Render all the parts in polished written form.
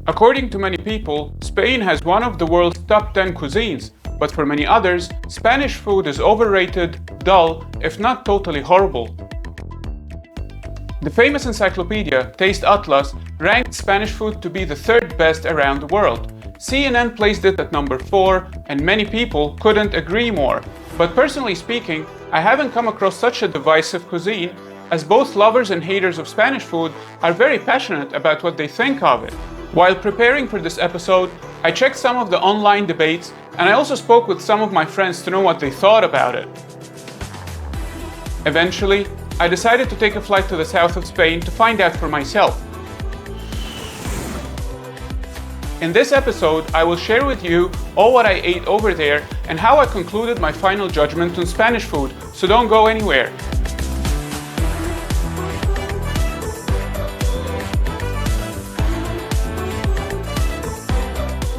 According to many people, Spain has one of the world's top 10 cuisines, but for many others, Spanish food is overrated, dull, if not totally horrible. The famous encyclopedia, Taste Atlas, ranked Spanish food to be the third best around the world. CNN placed it at number 4, and many people couldn't agree more. But personally speaking, I haven't come across such a divisive cuisine, as both lovers and haters of Spanish food are very passionate about what they think of it. While preparing for this episode, I checked some of the online debates, and I also spoke with some of my friends to know what they thought about it. Eventually, I decided to take a flight to the south of Spain to find out for myself. In this episode, I will share with you all what I ate over there and how I concluded my final judgment on Spanish food, so don't go anywhere.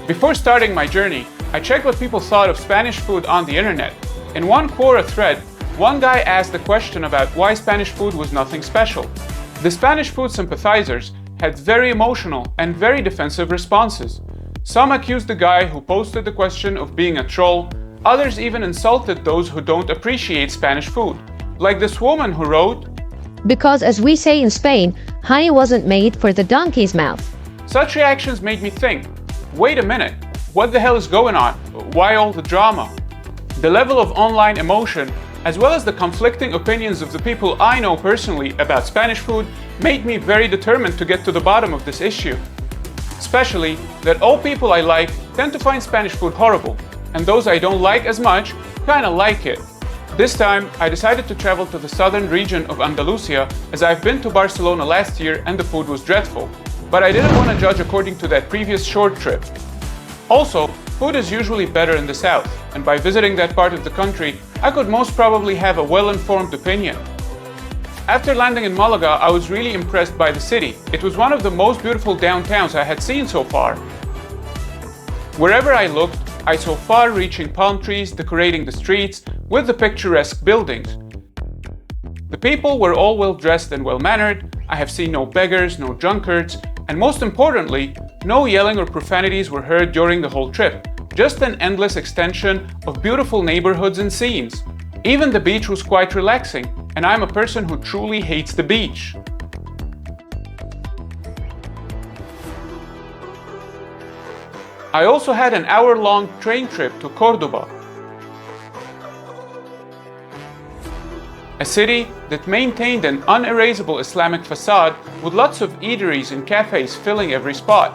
Before starting my journey, I checked what people thought of Spanish food on the internet. In one Quora thread, one guy asked a question about why Spanish food was nothing special. The Spanish food sympathizers had very emotional and very defensive responses. Some accused the guy who posted the question of being a troll, others even insulted those who don't appreciate Spanish food. Like this woman who wrote, "Because as we say in Spain, honey wasn't made for the donkey's mouth." Such reactions made me think, wait a minute, what the hell is going on? Why all the drama? The level of online emotion, as well as the conflicting opinions of the people I know personally about Spanish food, made me very determined to get to the bottom of this issue. Especially that all people I like tend to find Spanish food horrible, and those I don't like as much kinda like it. This time, I decided to travel to the southern region of Andalusia, as I've been to Barcelona last year and the food was dreadful. But I didn't want to judge according to that previous short trip. Also, food is usually better in the south, and by visiting that part of the country, I could most probably have a well-informed opinion. After landing in Malaga, I was really impressed by the city. It was one of the most beautiful downtowns I had seen so far. Wherever I looked, I saw far-reaching palm trees decorating the streets with the picturesque buildings. The people were all well-dressed and well-mannered. I have seen no beggars, no drunkards, and most importantly, no yelling or profanities were heard during the whole trip. Just an endless extension of beautiful neighborhoods and scenes. Even the beach was quite relaxing, and I'm a person who truly hates the beach. I also had an hour-long train trip to Cordoba, a city that maintained an unerasable Islamic facade with lots of eateries and cafes filling every spot.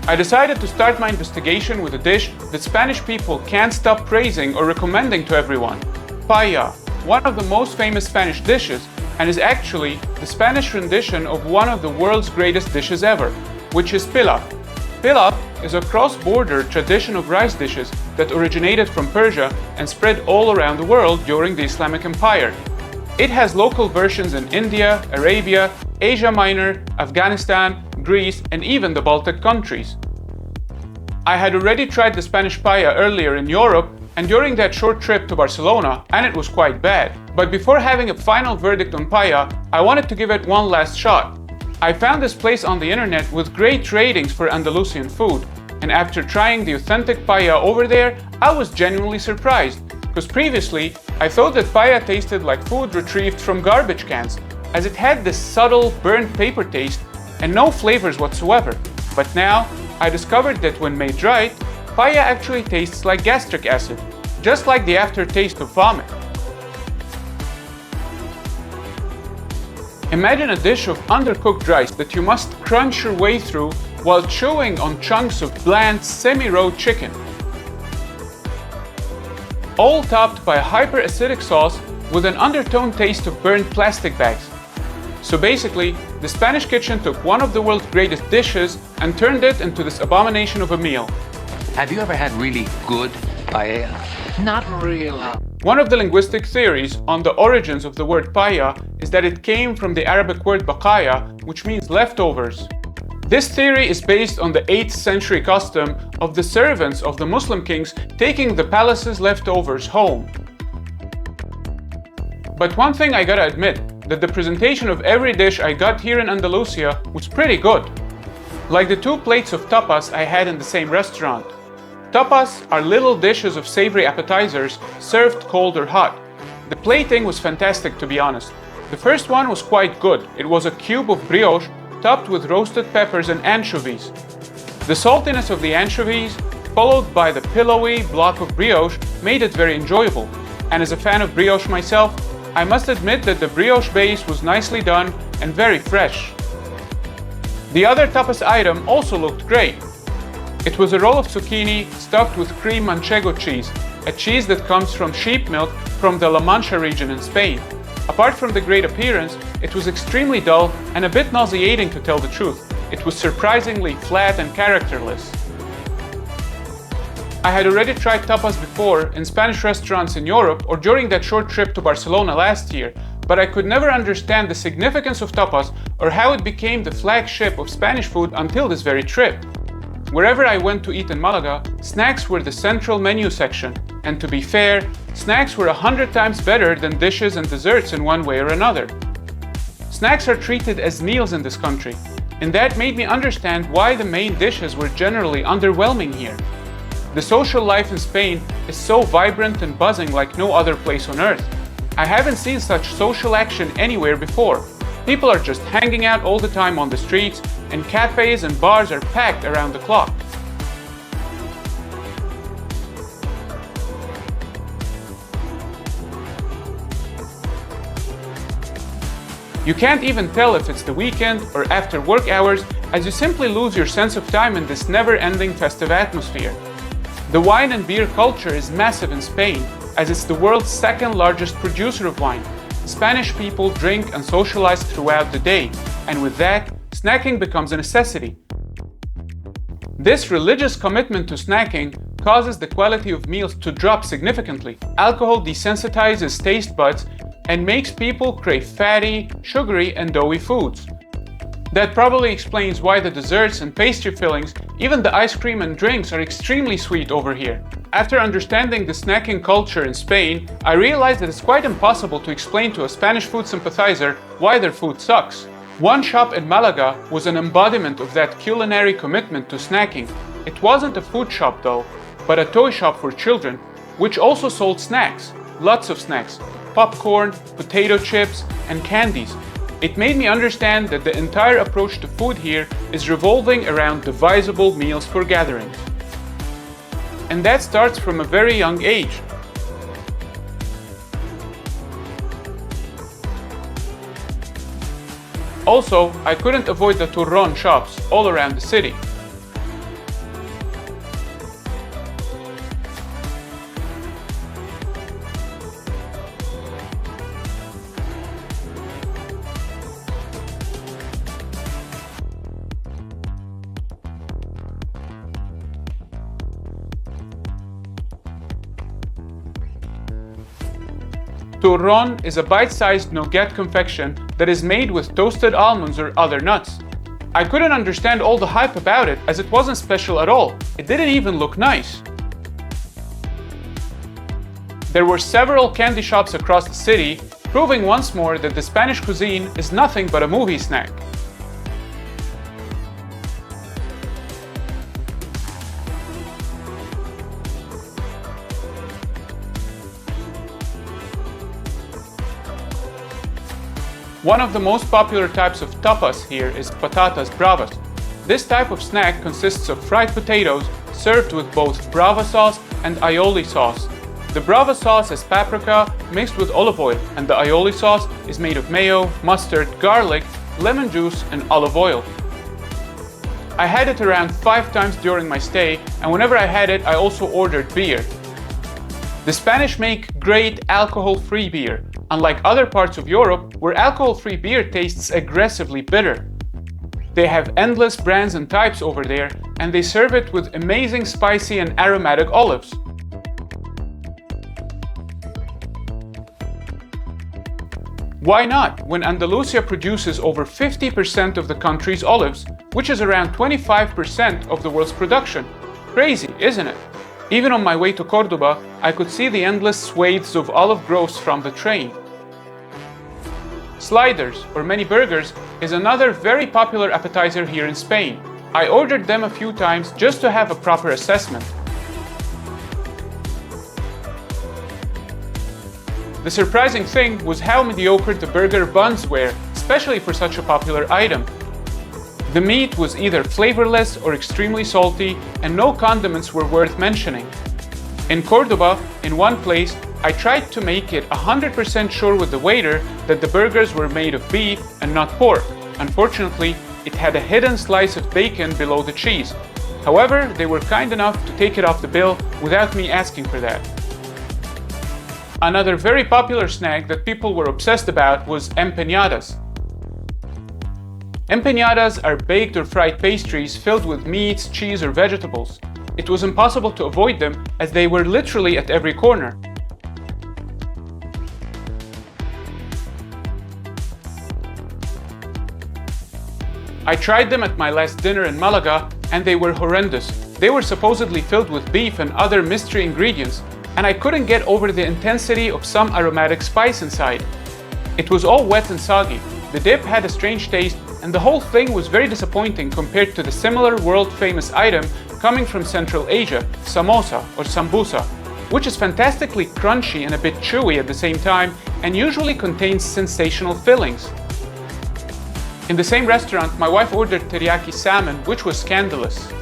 I decided to start my investigation with a dish that Spanish people can't stop praising or recommending to everyone: paella, one of the most famous Spanish dishes, and is actually the Spanish rendition of one of the world's greatest dishes ever, which is pilaf. Pilaf is a cross-border tradition of rice dishes that originated from Persia and spread all around the world during the Islamic Empire. It has local versions in India, Arabia, Asia Minor, Afghanistan, Greece, and even the Baltic countries. I had already tried the Spanish paella earlier in Europe and during that short trip to Barcelona, and it was quite bad. But before having a final verdict on paella, I wanted to give it one last shot. I found this place on the internet with great ratings for Andalusian food, and after trying the authentic paella over there, I was genuinely surprised, because previously I thought that paella tasted like food retrieved from garbage cans, as it had this subtle burnt paper taste and no flavors whatsoever. But now, I discovered that when made right, paella actually tastes like gastric acid, just like the aftertaste of vomit. Imagine a dish of undercooked rice that you must crunch your way through while chewing on chunks of bland, semi-raw chicken, all topped by a hyper-acidic sauce with an undertone taste of burnt plastic bags. So basically, the Spanish kitchen took one of the world's greatest dishes and turned it into this abomination of a meal. Have you ever had really good paella? Not real. One of the linguistic theories on the origins of the word paella is that it came from the Arabic word baqaya, which means leftovers. This theory is based on the 8th century custom of the servants of the Muslim kings taking the palace's leftovers home. But one thing I gotta admit, that the presentation of every dish I got here in Andalusia was pretty good. Like the 2 plates of tapas I had in the same restaurant. Tapas are little dishes of savory appetizers served cold or hot. The plating was fantastic, to be honest. The first one was quite good. It was a cube of brioche topped with roasted peppers and anchovies. The saltiness of the anchovies, followed by the pillowy block of brioche, made it very enjoyable. And as a fan of brioche myself, I must admit that the brioche base was nicely done and very fresh. The other tapas item also looked great. It was a roll of zucchini stuffed with cream manchego cheese, a cheese that comes from sheep milk from the La Mancha region in Spain. Apart from the great appearance, it was extremely dull and a bit nauseating, to tell the truth. It was surprisingly flat and characterless. I had already tried tapas before in Spanish restaurants in Europe or during that short trip to Barcelona last year, but I could never understand the significance of tapas or how it became the flagship of Spanish food until this very trip. Wherever I went to eat in Malaga, snacks were the central menu section, and to be fair, snacks were 100 times better than dishes and desserts in one way or another. Snacks are treated as meals in this country, and that made me understand why the main dishes were generally underwhelming here. The social life in Spain is so vibrant and buzzing like no other place on earth. I haven't seen such social action anywhere before. People are just hanging out all the time on the streets, and cafes and bars are packed around the clock. You can't even tell if it's the weekend or after work hours, as you simply lose your sense of time in this never-ending festive atmosphere. The wine and beer culture is massive in Spain, as it's the world's second largest producer of wine. Spanish people drink and socialize throughout the day, and with that, snacking becomes a necessity. This religious commitment to snacking causes the quality of meals to drop significantly. Alcohol desensitizes taste buds and makes people crave fatty, sugary, and doughy foods. That probably explains why the desserts and pastry fillings, even the ice cream and drinks, are extremely sweet over here. After understanding the snacking culture in Spain, I realized that it's quite impossible to explain to a Spanish food sympathizer why their food sucks. One shop in Malaga was an embodiment of that culinary commitment to snacking. It wasn't a food shop though, but a toy shop for children, which also sold snacks, lots of snacks, popcorn, potato chips, and candies. It made me understand that the entire approach to food here is revolving around divisible meals for gatherings. And that starts from a very young age. Also, I couldn't avoid the turrón shops all around the city. Turrón is a bite-sized nougat confection that is made with toasted almonds or other nuts. I couldn't understand all the hype about it, as it wasn't special at all. It didn't even look nice. There were several candy shops across the city, proving once more that the Spanish cuisine is nothing but a movie snack. One of the most popular types of tapas here is patatas bravas. This type of snack consists of fried potatoes served with both brava sauce and aioli sauce. The brava sauce is paprika mixed with olive oil, and the aioli sauce is made of mayo, mustard, garlic, lemon juice, and olive oil. I had it around 5 times during my stay, and whenever I had it, I also ordered beer. The Spanish make great alcohol-free beer, unlike other parts of Europe where alcohol-free beer tastes aggressively bitter. They have endless brands and types over there, and they serve it with amazing spicy and aromatic olives. Why not, when Andalusia produces over 50% of the country's olives, which is around 25% of the world's production? Crazy, isn't it? Even on my way to Cordoba, I could see the endless swathes of olive groves from the train. Sliders, or mini burgers, is another very popular appetizer here in Spain. I ordered them a few times just to have a proper assessment. The surprising thing was how mediocre the burger buns were, especially for such a popular item. The meat was either flavorless or extremely salty, and no condiments were worth mentioning. In Cordoba, in one place, I tried to make it 100% sure with the waiter that the burgers were made of beef and not pork. Unfortunately, it had a hidden slice of bacon below the cheese. However, they were kind enough to take it off the bill without me asking for that. Another very popular snack that people were obsessed about was empanadas. Empanadas are baked or fried pastries filled with meats, cheese, or vegetables. It was impossible to avoid them as they were literally at every corner. I tried them at my last dinner in Malaga and they were horrendous. They were supposedly filled with beef and other mystery ingredients, and I couldn't get over the intensity of some aromatic spice inside. It was all wet and soggy. The dip had a strange taste, and the whole thing was very disappointing compared to the similar world-famous item coming from Central Asia, samosa or sambusa, which is fantastically crunchy and a bit chewy at the same time and usually contains sensational fillings. In the same restaurant, my wife ordered teriyaki salmon, which was scandalous.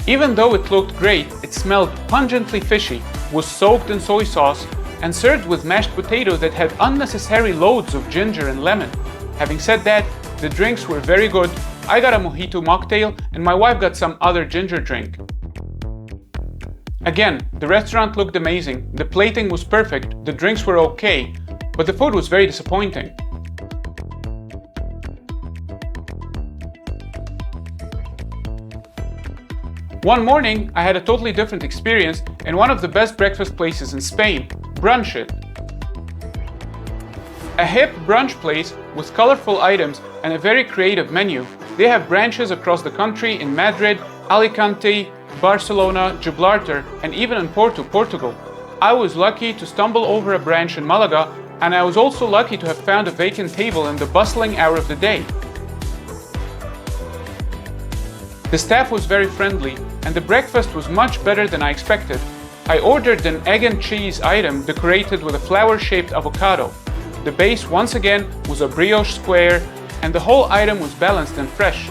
Even though it looked great, it smelled pungently fishy, was soaked in soy sauce, and served with mashed potato that had unnecessary loads of ginger and lemon. Having said that, the drinks were very good. I got a mojito mocktail and my wife got some other ginger drink. Again, the restaurant looked amazing, the plating was perfect, the drinks were okay, but the food was very disappointing. One morning, I had a totally different experience in one of the best breakfast places in Spain, Brunch It. A hip brunch place with colorful items and a very creative menu. They have branches across the country in Madrid, Alicante, Barcelona, Gibraltar, and even in Porto, Portugal. I was lucky to stumble over a branch in Malaga, and I was also lucky to have found a vacant table in the bustling hour of the day. The staff was very friendly, and the breakfast was much better than I expected. I ordered an egg and cheese item decorated with a flower-shaped avocado. The base, once again, was a brioche square, and the whole item was balanced and fresh.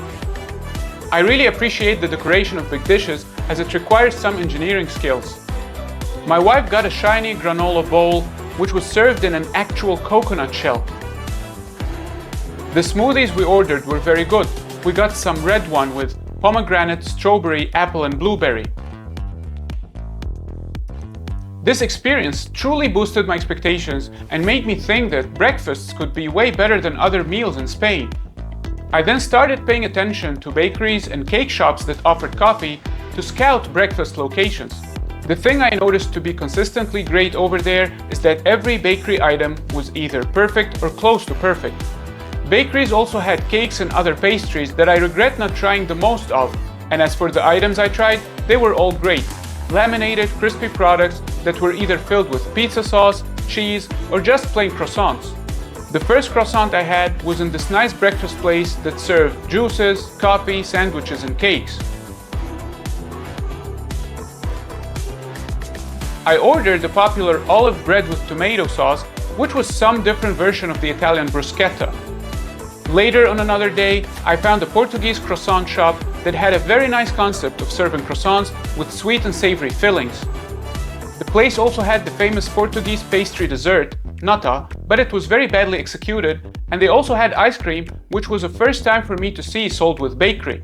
I really appreciate the decoration of big dishes, as it requires some engineering skills. My wife got a shiny granola bowl, which was served in an actual coconut shell. The smoothies we ordered were very good. We got some red one with pomegranate, strawberry, apple, and blueberry. This experience truly boosted my expectations and made me think that breakfasts could be way better than other meals in Spain. I then started paying attention to bakeries and cake shops that offered coffee to scout breakfast locations. The thing I noticed to be consistently great over there is that every bakery item was either perfect or close to perfect. Bakeries also had cakes and other pastries that I regret not trying the most of, and as for the items I tried, they were all great. Laminated, crispy products that were either filled with pizza sauce, cheese, or just plain croissants. The first croissant I had was in this nice breakfast place that served juices, coffee, sandwiches, and cakes. I ordered the popular olive bread with tomato sauce, which was some different version of the Italian bruschetta. Later on another day, I found a Portuguese croissant shop that had a very nice concept of serving croissants with sweet and savory fillings. The place also had the famous Portuguese pastry dessert, nata, but it was very badly executed, and they also had ice cream, which was the first time for me to see sold with bakery.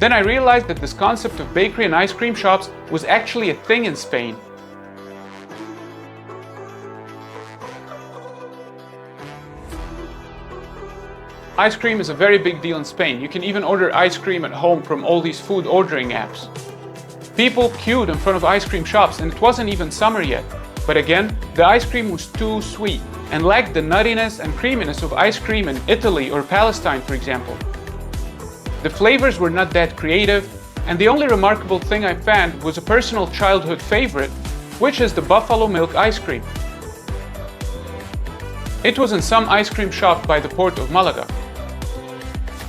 Then I realized that this concept of bakery and ice cream shops was actually a thing in Spain. Ice cream is a very big deal in Spain. You can even order ice cream at home from all these food ordering apps. People queued in front of ice cream shops, and it wasn't even summer yet. But again, the ice cream was too sweet, and lacked the nuttiness and creaminess of ice cream in Italy or Palestine, for example. The flavors were not that creative, and the only remarkable thing I found was a personal childhood favorite, which is the buffalo milk ice cream. It was in some ice cream shop by the port of Malaga.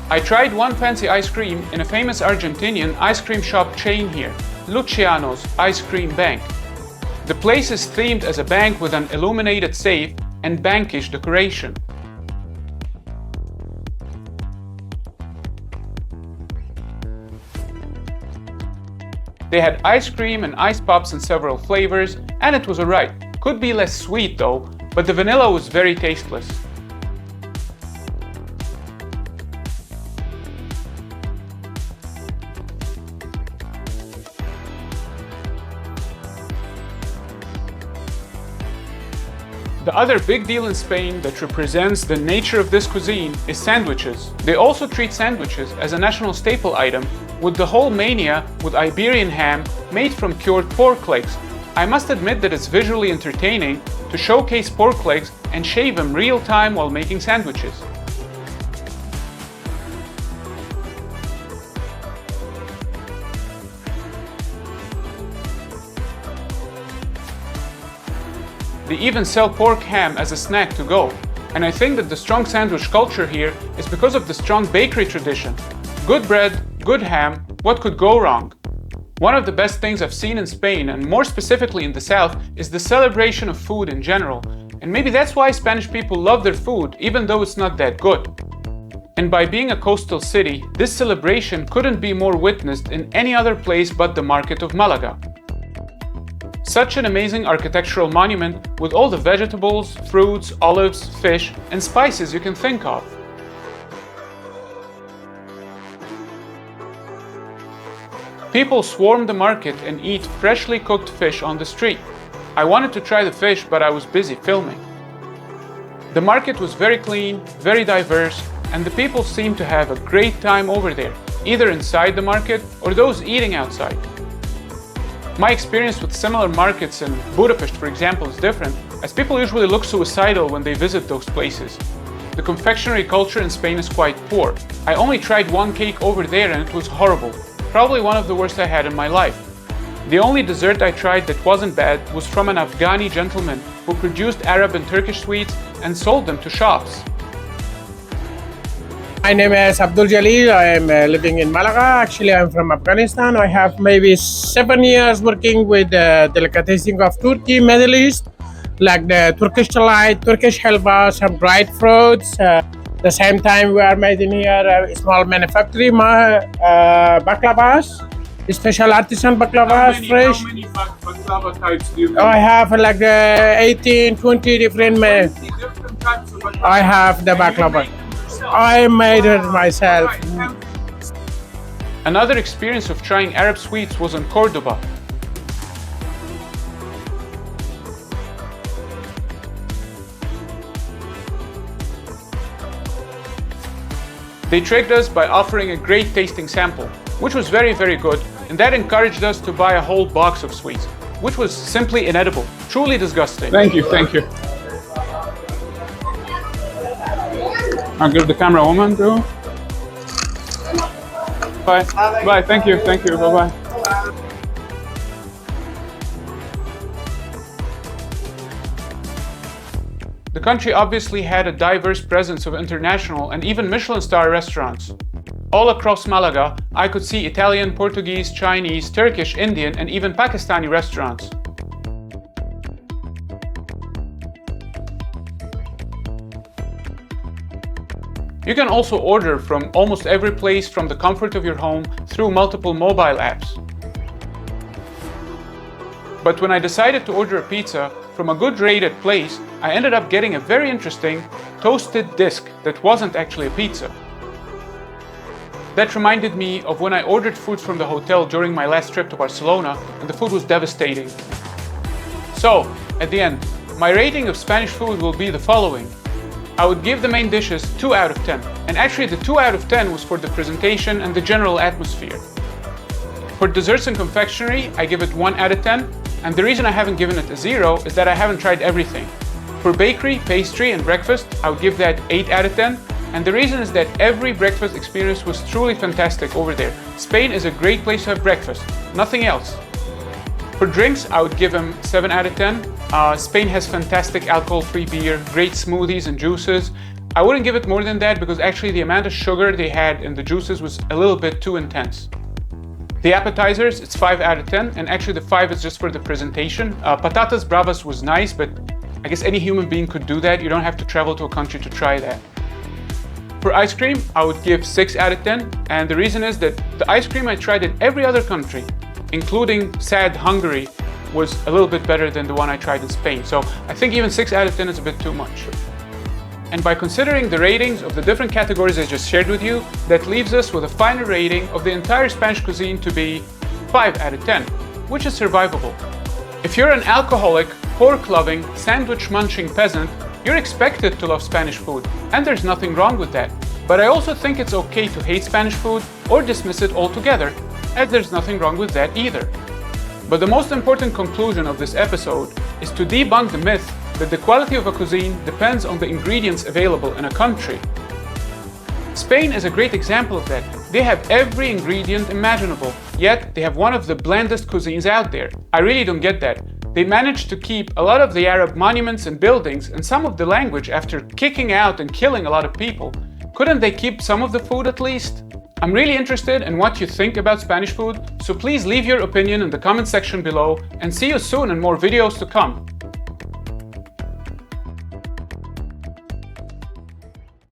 I tried one fancy ice cream in a famous Argentinian ice cream shop chain here, Luciano's Ice Cream Bank. The place is themed as a bank with an illuminated safe and bankish decoration. They had ice cream and ice pops in several flavors, and it was alright. Could be less sweet though, but the vanilla was very tasteless. The other big deal in Spain that represents the nature of this cuisine is sandwiches. They also treat sandwiches as a national staple item, with the whole mania with Iberian ham made from cured pork legs. I must admit that it's visually entertaining to showcase pork legs and shave them real time while making sandwiches. They even sell pork ham as a snack to go, and I think that the strong sandwich culture here is because of the strong bakery tradition. Good bread, good ham, what could go wrong? One of the best things I've seen in Spain, and more specifically in the south, is the celebration of food in general, and maybe that's why Spanish people love their food even though it's not that good. And by being a coastal city, this celebration couldn't be more witnessed in any other place but the market of Malaga. Such an amazing architectural monument with all the vegetables, fruits, olives, fish, and spices you can think of. People swarm the market and eat freshly cooked fish on the street. I wanted to try the fish, but I was busy filming. The market was very clean, very diverse, and the people seemed to have a great time over there, either inside the market or those eating outside. My experience with similar markets in Budapest, for example, is different, as people usually look suicidal when they visit those places. The confectionery culture in Spain is quite poor. I only tried one cake over there and it was horrible, probably one of the worst I had in my life. The only dessert I tried that wasn't bad was from an Afghani gentleman who produced Arab and Turkish sweets and sold them to shops. My name is Abdul Jalil. I am living in Malaga. Actually, I'm from Afghanistan. I have maybe 7 years working with delicatessen of Turkey, Middle East, like the Turkish delight, Turkish halva, some dried fruits. The same time, we are making here a small manufacturing baklavas, special artisan baklavas, fresh. How many baklava types do you make? I have like 18, 20 different. 20 different types of baklava. I have the baklava. I made it myself. Another experience of trying Arab sweets was in Cordoba. They tricked us by offering a great tasting sample, which was very good, and that encouraged us to buy a whole box of sweets, which was simply inedible, truly disgusting. Thank you. I'll give the camera a woman too. Bye. Bye. Thank you. Bye-bye. The country obviously had a diverse presence of international and even Michelin star restaurants. All across Malaga, I could see Italian, Portuguese, Chinese, Turkish, Indian, and even Pakistani restaurants. You can also order from almost every place from the comfort of your home through multiple mobile apps. But when I decided to order a pizza from a good rated place, I ended up getting a very interesting toasted disc that wasn't actually a pizza. That reminded me of when I ordered food from the hotel during my last trip to Barcelona, and the food was devastating. So, at the end, my rating of Spanish food will be the following. I would give the main dishes 2 out of 10, and actually the 2 out of 10 was for the presentation and the general atmosphere. For desserts and confectionery, I give it 1 out of 10, and the reason I haven't given it a 0 is that I haven't tried everything. For bakery, pastry, and breakfast, I would give that 8 out of 10. And the reason is that every breakfast experience was truly fantastic over there. Spain is a great place to have breakfast, nothing else. For drinks, I would give them 7 out of 10. Spain has fantastic alcohol-free beer, great smoothies and juices. I wouldn't give it more than that because actually the amount of sugar they had in the juices was a little bit too intense. The appetizers, it's 5 out of 10, and actually the 5 is just for the presentation. Patatas bravas was nice, but I guess any human being could do that. You don't have to travel to a country to try that. For ice cream, I would give 6 out of 10, and the reason is that the ice cream I tried in every other country, including sad Hungary, was a little bit better than the one I tried in Spain. So I think even 6 out of 10 is a bit too much. And by considering the ratings of the different categories I just shared with you, that leaves us with a final rating of the entire Spanish cuisine to be 5 out of 10, which is survivable. If you're an alcoholic, pork-loving, sandwich-munching peasant, you're expected to love Spanish food, and there's nothing wrong with that. But I also think it's okay to hate Spanish food or dismiss it altogether, as there's nothing wrong with that either. But the most important conclusion of this episode is to debunk the myth that the quality of a cuisine depends on the ingredients available in a country. Spain is a great example of that. They have every ingredient imaginable, yet they have one of the blandest cuisines out there. I really don't get that. They managed to keep a lot of the Arab monuments and buildings and some of the language after kicking out and killing a lot of people. Couldn't they keep some of the food at least? I'm really interested in what you think about Spanish food, so please leave your opinion in the comment section below and see you soon in more videos to come.